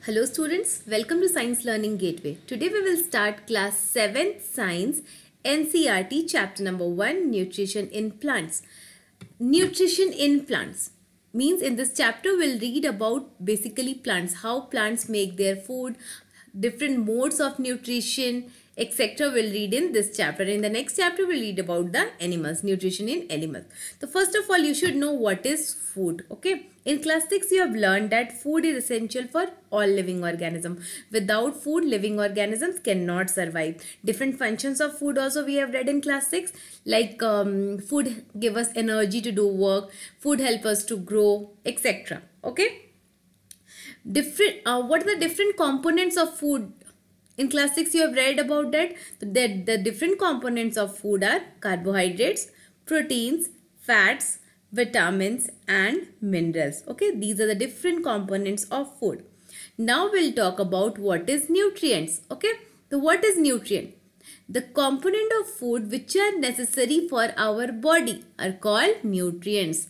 Hello students, welcome to Science Learning Gateway. Today we will start class 7th Science NCERT chapter number 1 Nutrition in Plants. Nutrition in plants means in this chapter we'll read about basically plants, how plants make their food, different modes of nutrition, etc. We'll read in this chapter. In the next chapter we'll read about the animals, nutrition in animals. So first of all you should know what is food. Okay, in class 6 you have learned that food is essential for all living organisms. Without food, living organisms cannot survive. Different functions of food also we have read in class 6, like food give us energy to do work, food help us to grow, etc. Okay, what are the different components of food? In class 6 you have read about that. The different components of food are carbohydrates, proteins, fats, vitamins and minerals. Okay, these are the different components of food. Now we'll talk about what is nutrients. Okay, so what is nutrient? The component of food which are necessary for our body are called nutrients.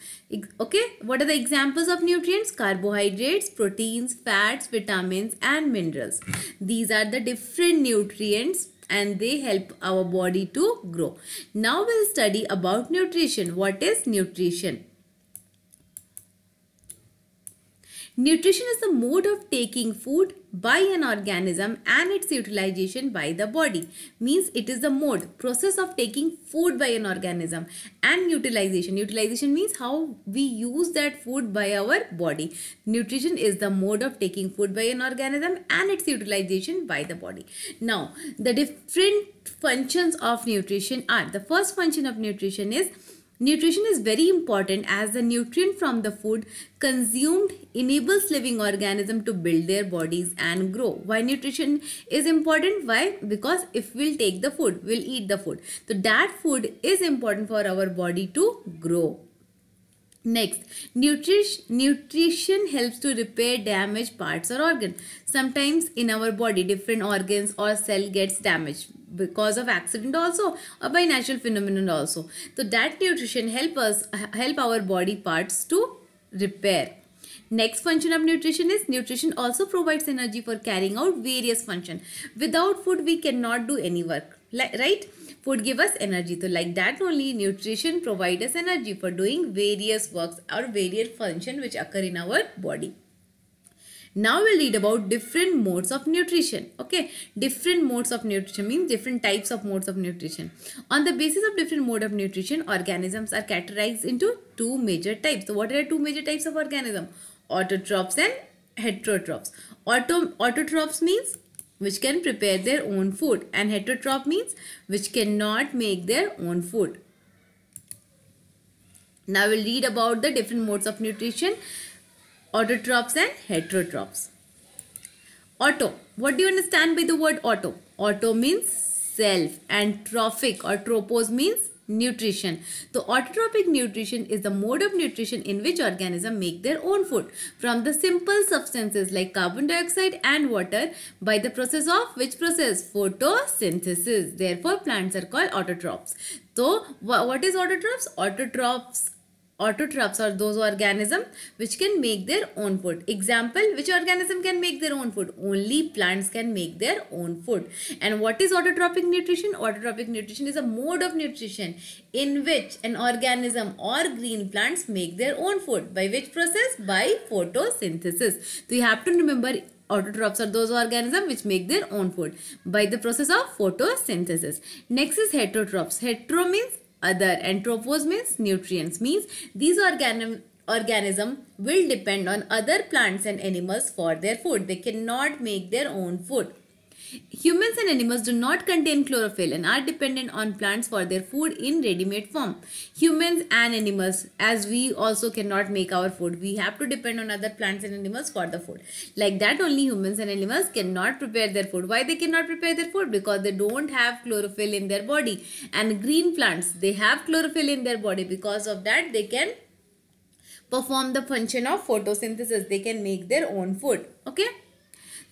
Okay, what are the examples of nutrients? Carbohydrates, proteins, fats, vitamins and minerals. These are the different nutrients and they help our body to grow. Now we'll study about nutrition. What is nutrition? Nutrition is the mode of taking food by an organism and its utilization by the body. Means it is the mode, process of taking food by an organism and utilization. Utilization means how we use that food by our body. Nutrition is the mode of taking food by an organism and its utilization by the body. Now, the different functions of nutrition are, the first function of nutrition is very important as the nutrient from the food consumed enables living organism to build their bodies and grow. Why nutrition is important? Why? Because if we'll take the food, we'll eat the food. So that food is important for our body to grow. Next, nutrition helps to repair damaged parts or organs. Sometimes in our body, different organs or cell gets damaged because of accident also or by natural phenomenon also. So that nutrition help our body parts to repair. Next function of nutrition is nutrition also provides energy for carrying out various functions. Without food, we cannot do any work, right? Food give us energy. So like that only nutrition provides us energy for doing various works or various functions which occur in our body. Now we'll read about different modes of nutrition. Okay, different modes of nutrition means different types of modes of nutrition. On the basis of different mode of nutrition, organisms are categorized into two major types. So what are the two major types of organism? Autotrophs and heterotrophs. Autotrophs means which can prepare their own food, and heterotroph means which cannot make their own food. Now we'll read about the different modes of nutrition, autotrophs and heterotrophs. Auto. What do you understand by the word auto? Auto means self and trophic or tropos means nutrition. So autotrophic nutrition is the mode of nutrition in which organisms make their own food from the simple substances like carbon dioxide and water by the process of which process? Photosynthesis. Therefore plants are called autotrophs. So what is autotrophs? Autotrophs are those organisms which can make their own food. Example, which organism can make their own food? Only plants can make their own food. And what is autotrophic nutrition? Autotrophic nutrition is a mode of nutrition in which an organism or green plants make their own food. By which process? By photosynthesis. So you have to remember, autotrophs are those organisms which make their own food by the process of photosynthesis. Next is heterotrophs. Hetero means other and tropos means nutrients, means these organisms will depend on other plants and animals for their food. They cannot make their own food. Humans and animals do not contain chlorophyll and are dependent on plants for their food in ready-made form. Humans and animals, as we also cannot make our food, we have to depend on other plants and animals for the food. Like that only humans and animals cannot prepare their food. Why they cannot prepare their food? Because they don't have chlorophyll in their body. And green plants, they have chlorophyll in their body. Because of that, they can perform the function of photosynthesis. They can make their own food. Okay.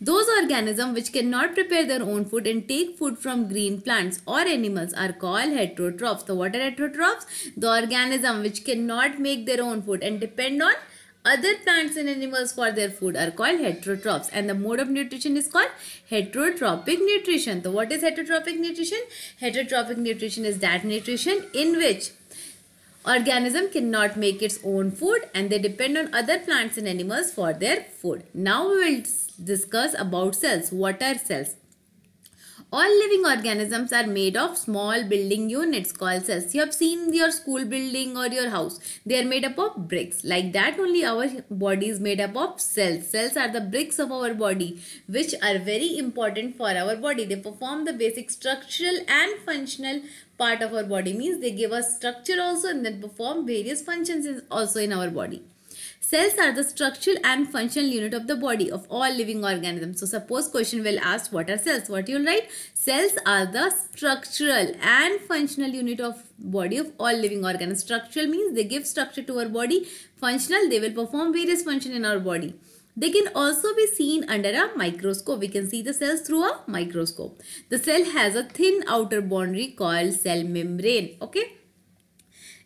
Those organisms which cannot prepare their own food and take food from green plants or animals are called heterotrophs. So what are heterotrophs? The organism which cannot make their own food and depend on other plants and animals for their food are called heterotrophs, and the mode of nutrition is called heterotrophic nutrition. So what is heterotrophic nutrition? Heterotrophic nutrition is that nutrition in which organism cannot make its own food and they depend on other plants and animals for their food. Now we will discuss about cells. What are cells? All living organisms are made of small building units called cells. You have seen your school building or your house. They are made up of bricks. Like that only our body is made up of cells. Cells are the bricks of our body which are very important for our body. They perform the basic structural and functional part of our body. Means they give us structure also and then perform various functions also in our body. Cells are the structural and functional unit of the body of all living organisms. So suppose question will ask what are cells? What you will write? Cells are the structural and functional unit of body of all living organisms. Structural means they give structure to our body. Functional, they will perform various functions in our body. They can also be seen under a microscope. We can see the cells through a microscope. The cell has a thin outer boundary called cell membrane. Okay.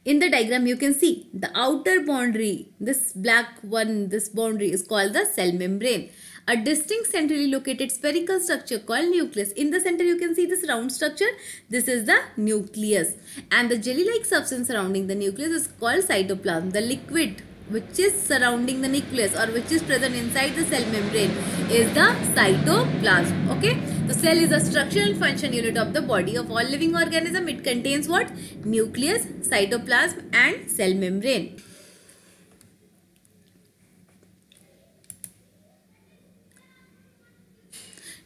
In the diagram, you can see the outer boundary, this black one, this boundary is called the cell membrane. A distinct centrally located spherical structure called nucleus. In the center, you can see this round structure. This is the nucleus. And the jelly-like substance surrounding the nucleus is called cytoplasm. The liquid which is surrounding the nucleus or which is present inside the cell membrane is the cytoplasm. Okay. The cell is a structural and function unit of the body of all living organism. It contains what? Nucleus, cytoplasm and cell membrane.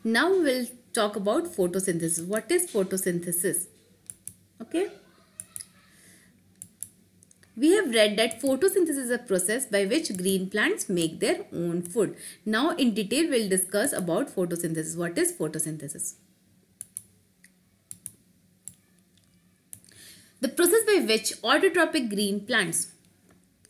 Now we will talk about photosynthesis. What is photosynthesis? Okay. We have read that photosynthesis is a process by which green plants make their own food. Now in detail we will discuss about photosynthesis. What is photosynthesis? The process by which autotrophic green plants,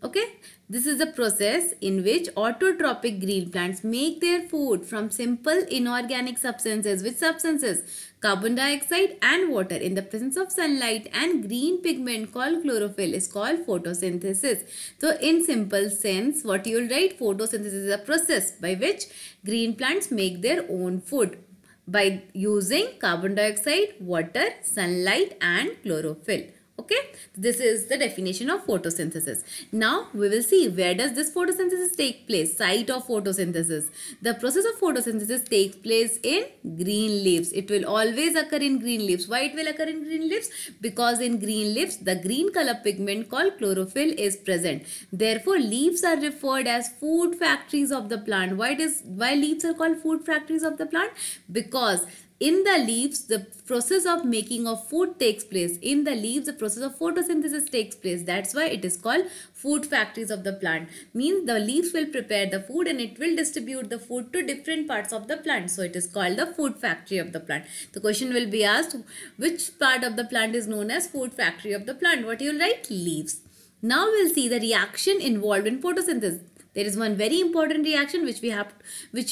okay, this is a process in which autotrophic green plants make their food from simple inorganic substances. Which substances? Carbon dioxide and water in the presence of sunlight, and green pigment called chlorophyll is called photosynthesis. So in simple sense, what you will write? Photosynthesis is a process by which green plants make their own food by using carbon dioxide, water, sunlight and chlorophyll. Okay, this is the definition of photosynthesis. Now we will see where does this photosynthesis take place. Site of photosynthesis. The process of photosynthesis takes place in green leaves. It will always occur in green leaves. Why it will occur in green leaves? Because in green leaves the green color pigment called chlorophyll is present. Therefore leaves are referred as food factories of the plant. Why leaves are called food factories of the plant? Because in the leaves, the process of making of food takes place. In the leaves, the process of photosynthesis takes place. That's why it is called food factories of the plant. Means the leaves will prepare the food and it will distribute the food to different parts of the plant. So it is called the food factory of the plant. The question will be asked, which part of the plant is known as food factory of the plant? What you will write? Leaves. Now we'll see the reaction involved in photosynthesis. There is one very important reaction which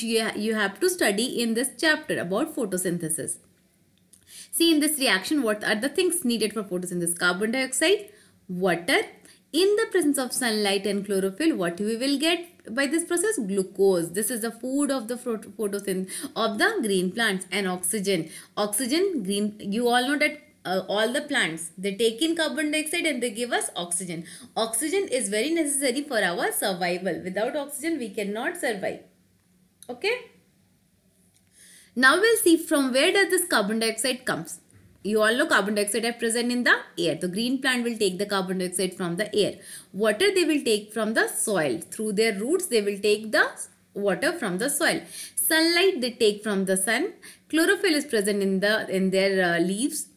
you have to study in this chapter about photosynthesis. See, in this reaction, what are the things needed for photosynthesis? Carbon dioxide, water. In the presence of sunlight and chlorophyll, what we will get by this process? Glucose. This is the food of the photosynthesis of the green plants, and oxygen. Oxygen, green. You all know that all the plants, they take in carbon dioxide and they give us oxygen. Oxygen is very necessary for our survival. Without oxygen, we cannot survive. Okay. Now we'll see from where does this carbon dioxide comes. You all know carbon dioxide are present in the air. The green plant will take the carbon dioxide from the air. Water they will take from the soil. Through their roots, they will take the water from the soil. Sunlight they take from the sun. Chlorophyll is present in their leaves.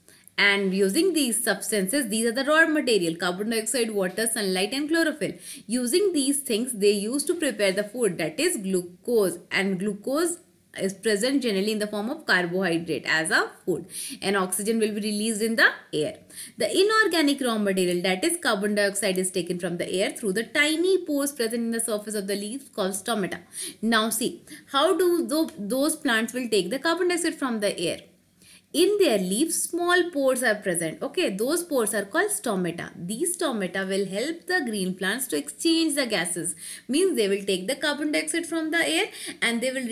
And using these substances, these are the raw material, carbon dioxide, water, sunlight and chlorophyll. Using these things, they use to prepare the food, that is glucose. And glucose is present generally in the form of carbohydrate as a food. And oxygen will be released in the air. The inorganic raw material, that is carbon dioxide, is taken from the air through the tiny pores present in the surface of the leaves called stomata. Now see, how do those plants will take the carbon dioxide from the air? In their leaves, small pores are present. Okay, those pores are called stomata. These stomata will help the green plants to exchange the gases. Means they will take the carbon dioxide from the air and they will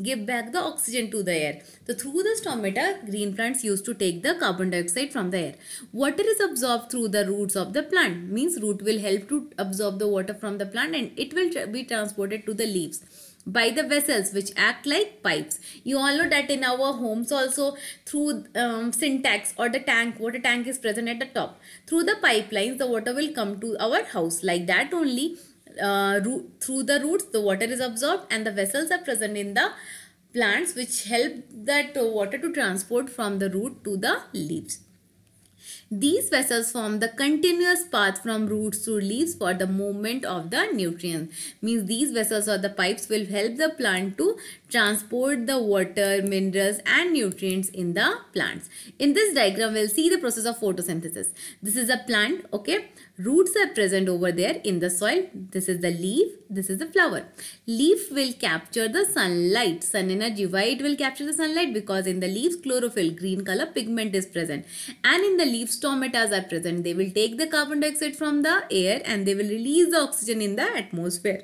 give back the oxygen to the air. So through the stomata, green plants used to take the carbon dioxide from the air. Water is absorbed through the roots of the plant. Means root will help to absorb the water from the plant and it will be transported to the leaves by the vessels which act like pipes. You all know that in our homes also, through syntax or the tank, water tank is present at the top. Through the pipelines, the water will come to our house. Like that only, through the roots, the water is absorbed and the vessels are present in the plants which help that water to transport from the root to the leaves. These vessels form the continuous path from roots to leaves for the movement of the nutrients. Means these vessels or the pipes will help the plant to transport the water, minerals and nutrients in the plants. In this diagram, we'll see the process of photosynthesis. This is a plant, okay. Roots are present over there in the soil. This is the leaf. This is the flower. Leaf will capture the sunlight, sun energy. Why it will capture the sunlight? Because in the leaves, chlorophyll, green color pigment is present. And in the leaves, stomatas are present. They will take the carbon dioxide from the air and they will release the oxygen in the atmosphere.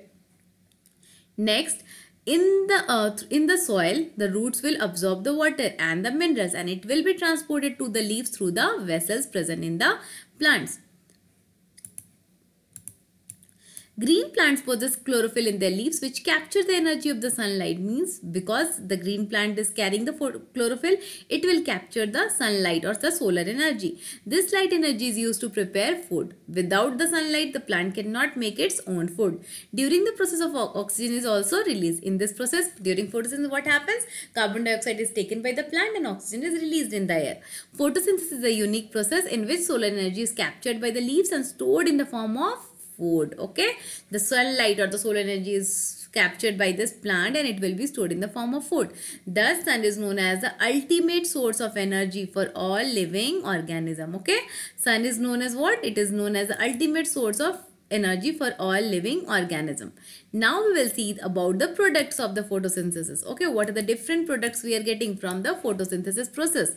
Next, in the earth, in the soil, the roots will absorb the water and the minerals and it will be transported to the leaves through the vessels present in the plants. Green plants possess chlorophyll in their leaves which capture the energy of the sunlight. Means because the green plant is carrying the chlorophyll, it will capture the sunlight or the solar energy. This light energy is used to prepare food. Without the sunlight, the plant cannot make its own food. During the process of oxygen is also released. In this process, during photosynthesis, what happens? Carbon dioxide is taken by the plant and oxygen is released in the air. Photosynthesis is a unique process in which solar energy is captured by the leaves and stored in the form of food. Okay, the sunlight or the solar energy is captured by this plant and it will be stored in the form of food. Thus, sun is known as the ultimate source of energy for all living organism. Okay, sun is known as what? It is known as the ultimate source of energy for all living organism. Now we will see about the products of the photosynthesis. Okay, what are the different products we are getting from the photosynthesis process?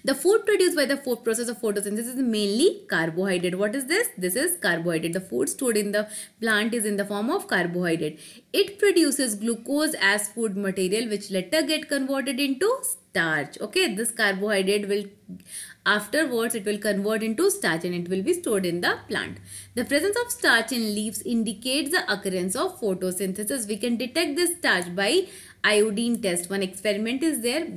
The food produced by the process of photosynthesis is mainly carbohydrate. What is this? This is carbohydrate. The food stored in the plant is in the form of carbohydrate. It produces glucose as food material which later get converted into starch. Okay, this carbohydrate will afterwards it will convert into starch and it will be stored in the plant. The presence of starch in leaves indicates the occurrence of photosynthesis. We can detect this starch by iodine test. One experiment is there.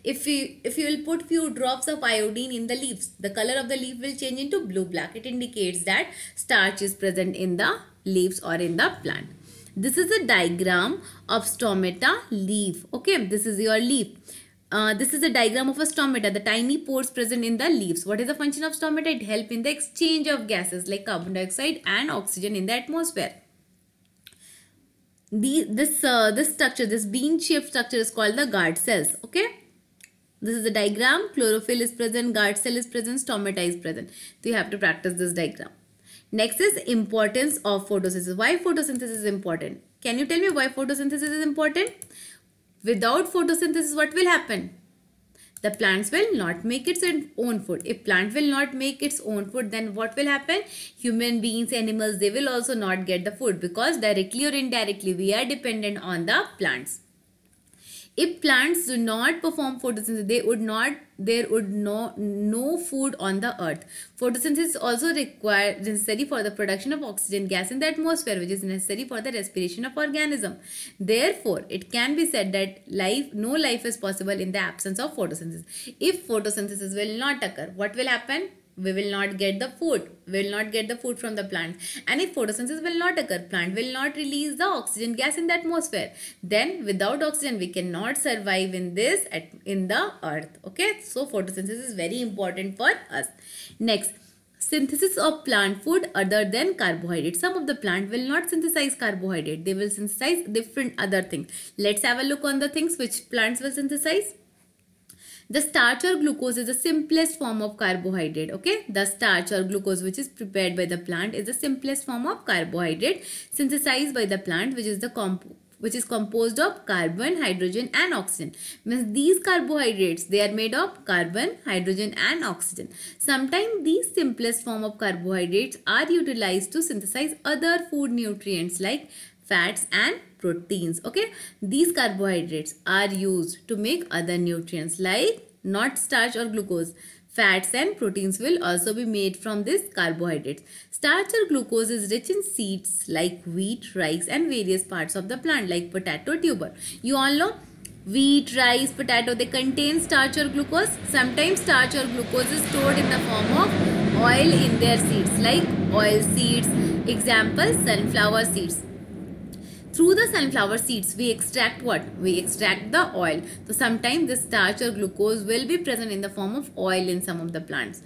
If you will put few drops of iodine in the leaves, the color of the leaf will change into blue black. It indicates that starch is present in the leaves or in the plant. This is a diagram of stomata leaf. Okay, this is your leaf. This is a diagram of a stomata, the tiny pores present in the leaves. What is the function of stomata? It helps in the exchange of gases like carbon dioxide and oxygen in the atmosphere. This structure, this bean-shaped structure is called the guard cells. Okay, this is the diagram. Chlorophyll is present, guard cell is present, stomata is present. So you have to practice this diagram. Next is importance of photosynthesis. Why photosynthesis is important? Can you tell me why photosynthesis is important? Without photosynthesis, what will happen? The plants will not make its own food. If plant will not make its own food, then what will happen? Human beings, animals, they will also not get the food because directly or indirectly we are dependent on the plants. If plants do not perform photosynthesis, there would no food on the earth. Photosynthesis is also necessary for the production of oxygen gas in the atmosphere, which is necessary for the respiration of organism. Therefore, it can be said that no life is possible in the absence of photosynthesis. If photosynthesis will not occur, what will happen? We will not get the food. We will not get the food from the plant. And if photosynthesis will not occur, plant will not release the oxygen gas in the atmosphere. Then without oxygen, we cannot survive in the earth. Okay, so photosynthesis is very important for us. Next, synthesis of plant food other than carbohydrate. Some of the plant will not synthesize carbohydrate. They will synthesize different other things. Let's have a look on the things which plants will synthesize. The starch or glucose is the simplest form of carbohydrate. Okay, the starch or glucose which is prepared by the plant is the simplest form of carbohydrate synthesized by the plant, which is the which is composed of carbon, hydrogen and oxygen. Means these carbohydrates, they are made of carbon, hydrogen and oxygen. Sometimes these simplest form of carbohydrates are utilized to synthesize other food nutrients like fats and proteins. Okay, these carbohydrates are used to make other nutrients like not starch or glucose. Fats and proteins will also be made from these carbohydrates. Starch or glucose is rich in seeds like wheat, rice and various parts of the plant like potato tuber. You all know wheat, rice, potato, they contain starch or glucose. Sometimes starch or glucose is stored in the form of oil in their seeds like oil seeds. Example, sunflower seeds. Through the sunflower seeds, we extract what? We extract the oil. So sometimes the starch or glucose will be present in the form of oil in some of the plants.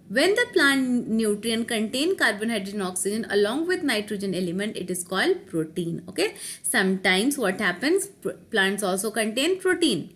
When the plant nutrient contain carbon, hydrogen, oxygen along with nitrogen element, it is called protein. Okay. Sometimes what happens? Plants also contain protein.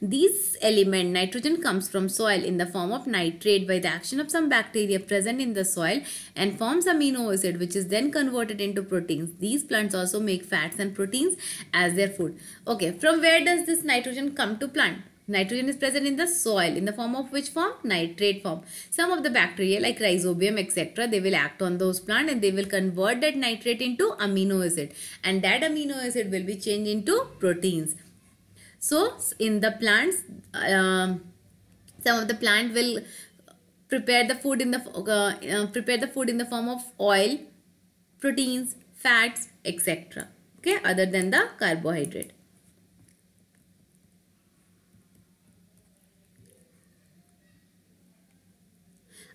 This element nitrogen comes from soil in the form of nitrate by the action of some bacteria present in the soil and forms amino acid which is then converted into proteins. These plants also make fats and proteins as their food. Okay, from where does this nitrogen come to plant? Nitrogen is present in the soil in the form of which form? Nitrate form. Some of the bacteria like rhizobium etc. they will act on those plants and they will convert that nitrate into amino acid and that amino acid will be changed into proteins. So in the plants, some of the plant will prepare the food in the form of oil, proteins, fats, etc. Okay, other than the carbohydrate.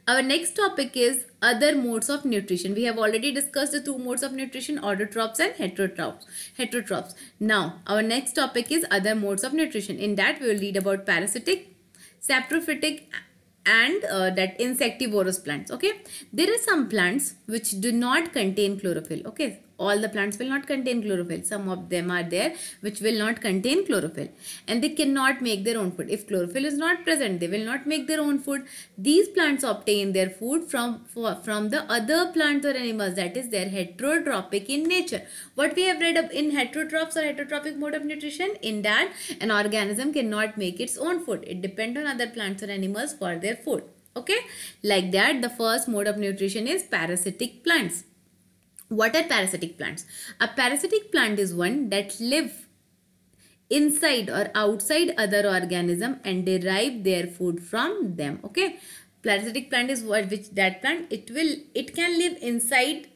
Our next topic is other modes of nutrition. We have already discussed the two modes of nutrition, autotrophs and heterotrophs. Now, our next topic is other modes of nutrition. In that, we will read about parasitic, saprophytic and that insectivorous plants. Okay, there are some plants which do not contain chlorophyll. Okay, all the plants will not contain chlorophyll. Some of them are there which will not contain chlorophyll and they cannot make their own food. If chlorophyll is not present, they will not make their own food. These plants obtain their food from the other plants or animals, that is, they are heterotrophic in nature. What we have read up in heterotrophs or heterotrophic mode of nutrition, in that an organism cannot make its own food. It depends on other plants or animals for their food. Okay, like that the first mode of nutrition is parasitic plants. What are parasitic plants? A parasitic plant is one that live inside or outside other organism and derive their food from them. Okay, parasitic plant is what, which that plant it can live inside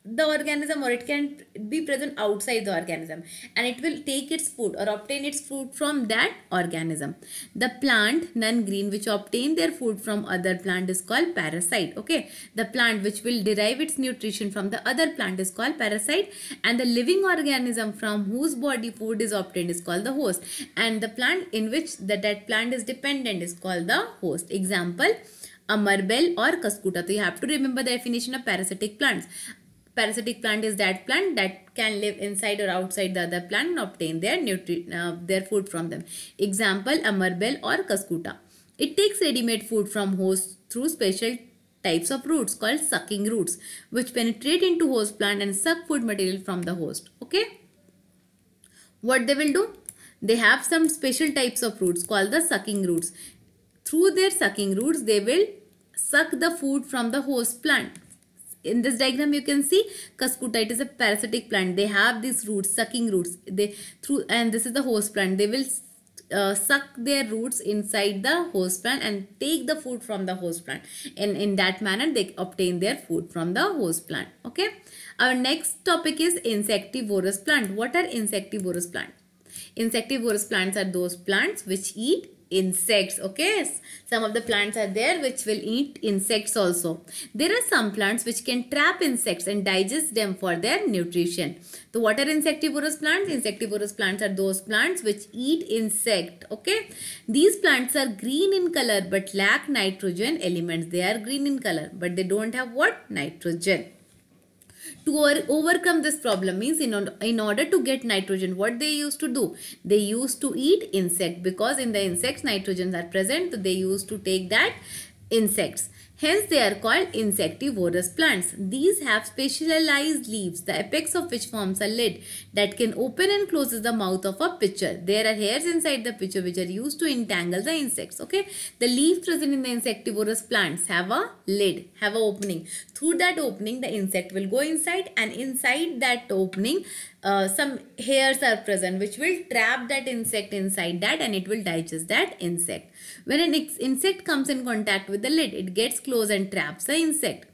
the organism or it can be present outside the organism and it will take its food or obtain its food from that organism. The plant non-green which obtain their food from other plant is called parasite. Okay, the plant which will derive its nutrition from the other plant is called parasite and the living organism from whose body food is obtained is called the host and the plant in which that plant is dependent is called the host. Example, amarbel or kaskuta. So you have to remember the definition of parasitic plants. Parasitic plant is that plant that can live inside or outside the other plant and obtain their food from them. Example, amarbel or kaskuta. It takes ready-made food from host through special types of roots called sucking roots which penetrate into host plant and suck food material from the host. Okay, what they will do? They have some special types of roots called the sucking roots. Through their sucking roots, they will suck the food from the host plant. In this diagram you can see kaskuta, it is a parasitic plant. They have these roots, sucking roots. And this is the host plant. They will suck their roots inside the host plant and take the food from the host plant. And in that manner they obtain their food from the host plant. Okay. Our next topic is insectivorous plant. What are insectivorous plants? Insectivorous plants are those plants which eat insects. Okay, some of the plants are there which will eat insects also. There are some plants which can trap insects and digest them for their nutrition. So what are insectivorous plants? Insectivorous plants are those plants which eat insect. Okay, these plants are green in color but lack nitrogen elements. They are green in color but they don't have what? Nitrogen. To overcome this problem means in order to get nitrogen, what they used to do? They used to eat insect because in the insects nitrogens are present. So they used to take that insects. Hence, they are called insectivorous plants. These have specialized leaves, the apex of which forms a lid that can open and closes the mouth of a pitcher. There are hairs inside the pitcher which are used to entangle the insects. Okay, the leaves present in the insectivorous plants have a lid, have an opening. Through that opening, the insect will go inside, and inside that opening, some hairs are present which will trap that insect inside that, and it will digest that insect. When an insect comes in contact with the lid, it gets close and traps the insect.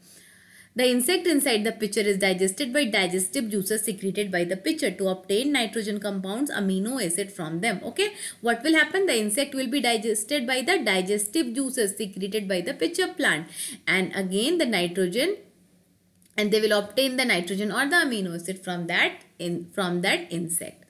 The insect inside the pitcher is digested by digestive juices secreted by the pitcher to obtain nitrogen compounds, amino acid from them. Okay, what will happen? The insect will be digested by the digestive juices secreted by the pitcher plant, and again the nitrogen, and they will obtain the nitrogen or the amino acid from that insect.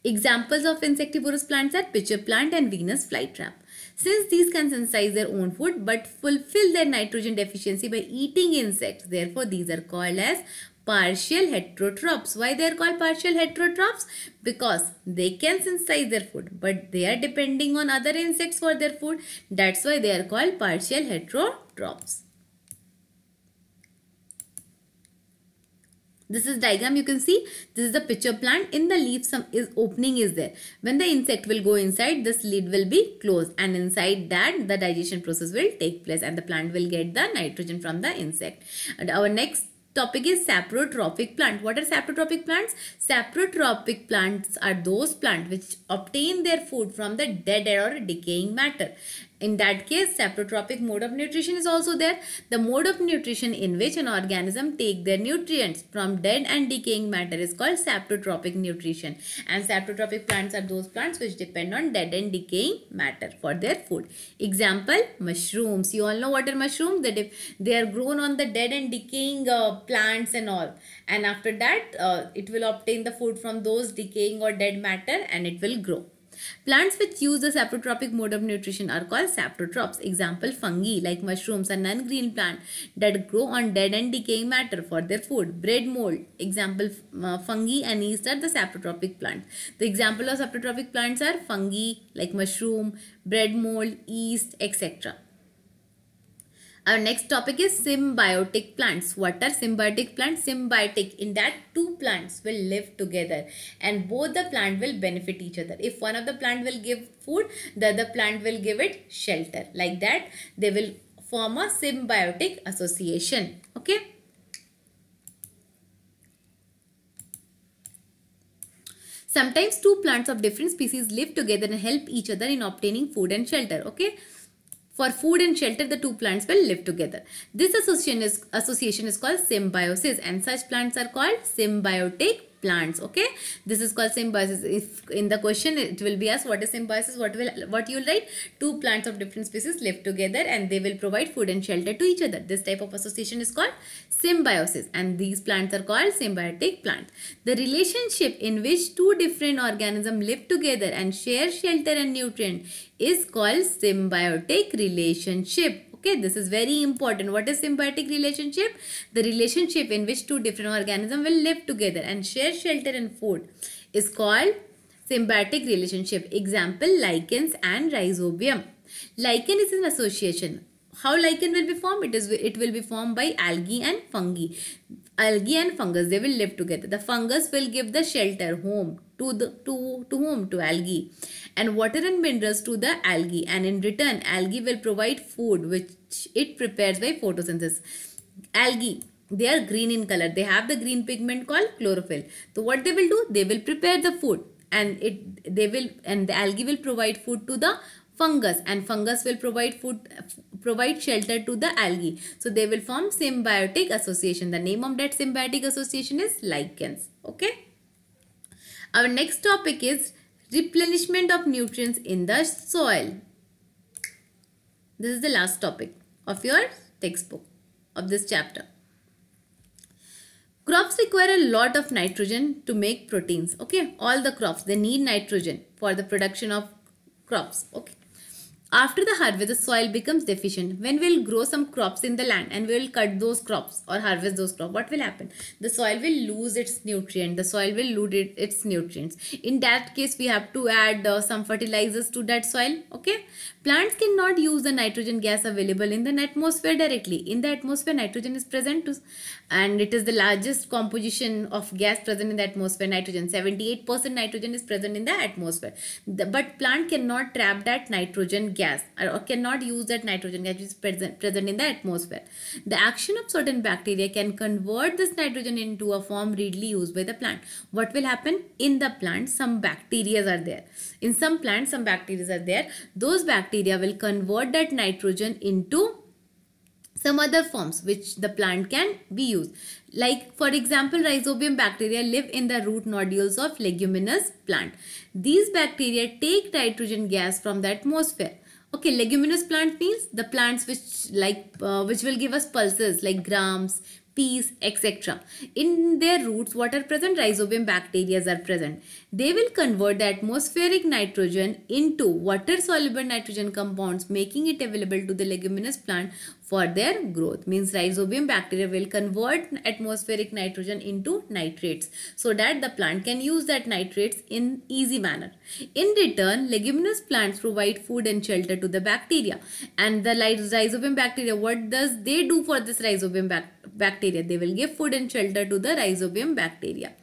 Examples of insectivorous plants are pitcher plant and Venus flytrap. Since these can synthesize their own food but fulfill their nitrogen deficiency by eating insects, therefore these are called as partial heterotrophs. Why they are called partial heterotrophs? Because they can synthesize their food but they are depending on other insects for their food. That's why they are called partial heterotrophs. This is diagram. You can see this is the pitcher plant. In the leaf some opening is there. When the insect will go inside, this lid will be closed, and inside that the digestion process will take place and the plant will get the nitrogen from the insect. And our next topic is saprotrophic plant. What are saprotrophic plants? Saprotrophic plants are those plants which obtain their food from the dead or decaying matter. In that case, saprotrophic mode of nutrition is also there. The mode of nutrition in which an organism take their nutrients from dead and decaying matter is called saprotrophic nutrition. And saprotrophic plants are those plants which depend on dead and decaying matter for their food. Example, mushrooms. You all know what are mushrooms? They are grown on the dead and decaying plants and all. And after that, it will obtain the food from those decaying or dead matter and it will grow. Plants which use the saprotrophic mode of nutrition are called saprotrophs. Example, fungi like mushrooms are non-green plant that grow on dead and decaying matter for their food. Bread mold. Example, fungi and yeast are the saprotrophic plants. The example of saprotrophic plants are fungi like mushroom, bread mold, yeast, etc. Our next topic is symbiotic plants. What are symbiotic plants? Symbiotic, in that two plants will live together and both the plant will benefit each other. If one of the plant will give food, the other plant will give it shelter. Like that, they will form a symbiotic association. Okay. Sometimes two plants of different species live together and help each other in obtaining food and shelter. Okay. For food and shelter, the two plants will live together. This association is called symbiosis, and such plants are called symbiotic plants. Okay, this is called symbiosis. If in the question it will be asked what is symbiosis, what you will write? Two plants of different species live together and they will provide food and shelter to each other. This type of association is called symbiosis, and these plants are called symbiotic plants. The relationship in which two different organisms live together and share shelter and nutrient is called symbiotic relationship. Okay, this is very important. What is symbiotic relationship? The relationship in which two different organisms will live together and share shelter and food is called symbiotic relationship. Example, lichens and rhizobium. Lichen is an association. How lichen will be formed? It will be formed by algae and fungi. Algae and fungus, they will live together. The fungus will give the shelter, home to algae, and water and minerals to the algae, and in return algae will provide food which it prepares by photosynthesis. Algae, they are green in color. They have the green pigment called chlorophyll. So what they will do? They will prepare the food, and the algae will provide food to the fungus, and fungus will provide shelter to the algae. So they will form symbiotic association. The name of that symbiotic association is lichens. Okay. Our next topic is replenishment of nutrients in the soil. This is the last topic of your textbook of this chapter. Crops require a lot of nitrogen to make proteins. Okay, all the crops, they need nitrogen for the production of crops. Okay. After the harvest, the soil becomes deficient. When we'll grow some crops in the land and we'll cut those crops or harvest those crops, what will happen? The soil will lose its nutrient. The soil will lose its nutrients. In that case, we have to add some fertilizers to that soil. Okay. Plants cannot use the nitrogen gas available in the atmosphere directly. In the atmosphere, nitrogen is present and it is the largest composition of gas present in the atmosphere. Nitrogen, 78% nitrogen is present in the atmosphere. But plant cannot trap that nitrogen gas or cannot use that nitrogen gas which is present in the atmosphere. The action of certain bacteria can convert this nitrogen into a form readily used by the plant. What will happen? In the plant, some bacteria are there. In some plants, some bacteria are there. Those bacteria will convert that nitrogen into some other forms which the plant can be used. Like for example, rhizobium bacteria live in the root nodules of leguminous plant. These bacteria take nitrogen gas from the atmosphere. Okay, leguminous plant means the plants which will give us pulses like grams, peas, etc. In their roots, what are present? Rhizobium bacteria are present. They will convert the atmospheric nitrogen into water-soluble nitrogen compounds, making it available to the leguminous plant for their growth. Means rhizobium bacteria will convert atmospheric nitrogen into nitrates so that the plant can use that nitrates in easy manner. In return, leguminous plants provide food and shelter to the bacteria. And the rhizobium bacteria, what does they do for this rhizobium bacteria? They will give food and shelter to the rhizobium bacteria.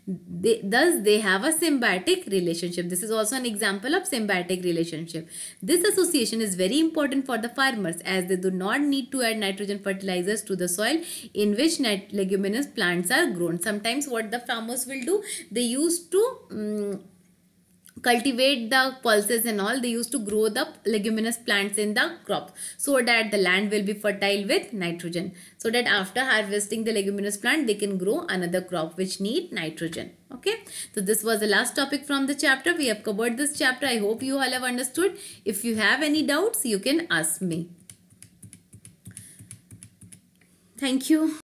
Thus, they have a symbiotic relationship. This is also an example of symbiotic relationship. This association is very important for the farmers as they do not need to add nitrogen fertilizers to the soil in which leguminous plants are grown. Sometimes what the farmers will do, they used to cultivate the pulses and all. They used to grow the leguminous plants in the crop so that the land will be fertile with nitrogen, so that after harvesting the leguminous plant they can grow another crop which need nitrogen. Okay, so this was the last topic from the chapter. We have covered this chapter. I hope you all have understood. If you have any doubts, you can ask me. Thank you.